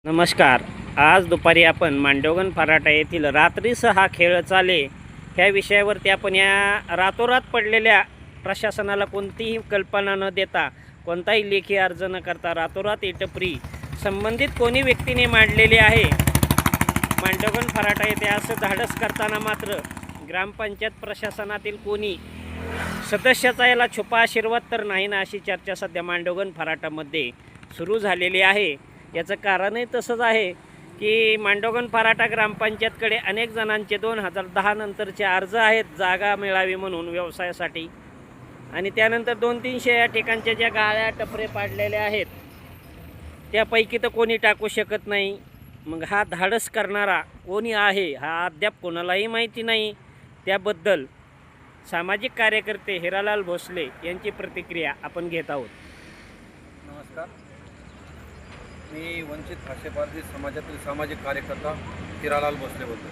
नमस्कार. आज दुपारी आपण मांडवगण फराटा येथील रात्रीचा हा खेळ चाले ह्या विषयावरती आपण या रातोरात पडलेल्या प्रशासनाला कोणतीही कल्पना न देता, कोणताही लेखी अर्ज न करता रातोरात टपरी संबंधित कोणी व्यक्तीने मांडलेली आहे. मांडवगण फराटा येथे असं धाडस करताना मात्र ग्रामपंचायत प्रशासनातील कोणी सदस्याचा याला छुपा आशीर्वाद तर नाही ना, अशी चर्चा सध्या मांडवगण फराटामध्ये सुरू झालेली आहे. याचं कारणही तसंच आहे की मांडवगण फराटा ग्रामपंचायतकडे अनेक जणांचे 2010 नंतरचे अर्ज आहेत जागा मिळावी म्हणून व्यवसायासाठी, आणि त्यानंतर 200-300 या ठिकाणच्या ज्या गाळ्या टपरे पाडलेल्या आहेत त्यापैकी तर कोणी टाकू शकत नाही. मग हा धाडस करणारा कोणी आहे हा अद्याप कोणालाही माहिती नाही. त्याबद्दल सामाजिक कार्यकर्ते हिरालाल भोसले यांची प्रतिक्रिया आपण घेत आहोत. नमस्कार. मी वंचित भाषेपारधी समाजातील सामाजिक कार्यकर्ता हिरालाल भोसलेबद्दल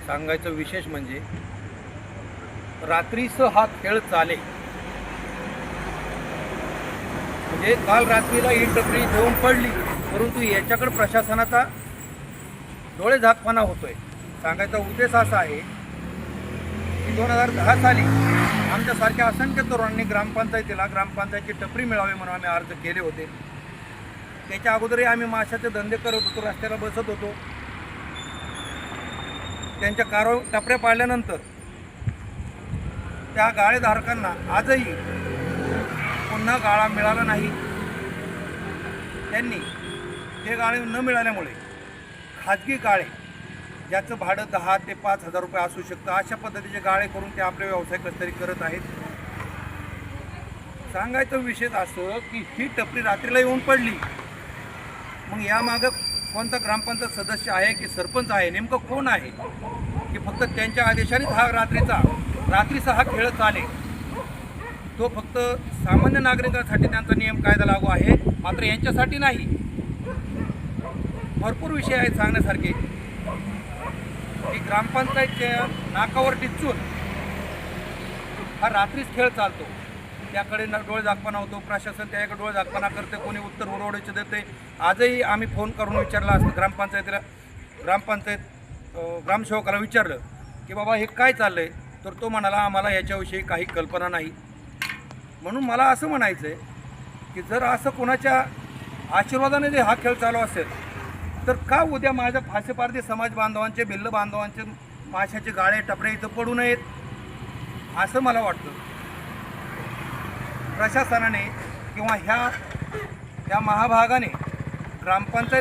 सांगायचं विशेष म्हणजे रात्रीचं हा खेळ चाले. म्हणजे काल रात्रीला ही टपरी देऊन पडली, परंतु याच्याकडे प्रशासनाचा डोळे झाकपणा होतोय. सांगायचा उद्देश असा आहे की 2010 साली आमच्यासारख्या असंख्य तरुणांनी ग्रामपंचायतीची टपरी मिळावी म्हणून आम्ही अर्ज केले होते. त्याच्या अगोदरही आम्ही माशाचे धंदे करत होतो, रस्त्याला बसत होतो. त्यांच्या टपऱ्या पाडल्यानंतर त्या गाळेधारकांना आजही पुन्हा गाळा मिळाला नाही. त्यांनी ते गाळे न मिळाल्यामुळे खाजगी गाळे ज्याचं भाडं 10 ते 5 हजार रुपये असू शकतं अशा पद्धतीचे गाळे करून ते आपले व्यवसाय कसतरी करत आहेत. सांगायचं विशेष असं की ही टपरी रात्रीला येऊन पडली, मग यामागं कोणता ग्रामपंचायत सदस्य आहे की सरपंच आहे, नेमकं कोण आहे की फक्त त्यांच्या आदेशानेच हा रात्रीचा हा खेळ चाले. तो फक्त सामान्य नागरिकांसाठी त्यांचा नियम कायदा लागू आहे, मात्र यांच्यासाठी नाही. भरपूर विषय आहेत सांगण्यासारखे की ग्रामपंचायतच्या नाकावर टिचून हा रात्रीच खेळ चालतो. त्याकडे डोळे झाकपणा होतो, प्रशासन त्याकडे डोळे झाकपणा करते, कोणी उत्तर उरवडीचे देते. आजही आम्ही फोन करून विचारला असतं ग्रामसेवकाला विचारलं की बाबा हे काय चाललं आहे, तर तो म्हणाला आम्हाला याच्याविषयी काही कल्पना नाही. म्हणून मला असं म्हणायचं आहे की जर असं कोणाच्या आशीर्वादाने जर हा खेळ चालू असेल तर का उद्या माझ्या फासेपारधी समाज बांधवांचे, भिल्ल बांधवांचे माशाचे गाळे टपरे इथं पडू नयेत असं मला वाटतं. प्रशासनाने किंवा ह्या महाभागाने ग्रामपंचायत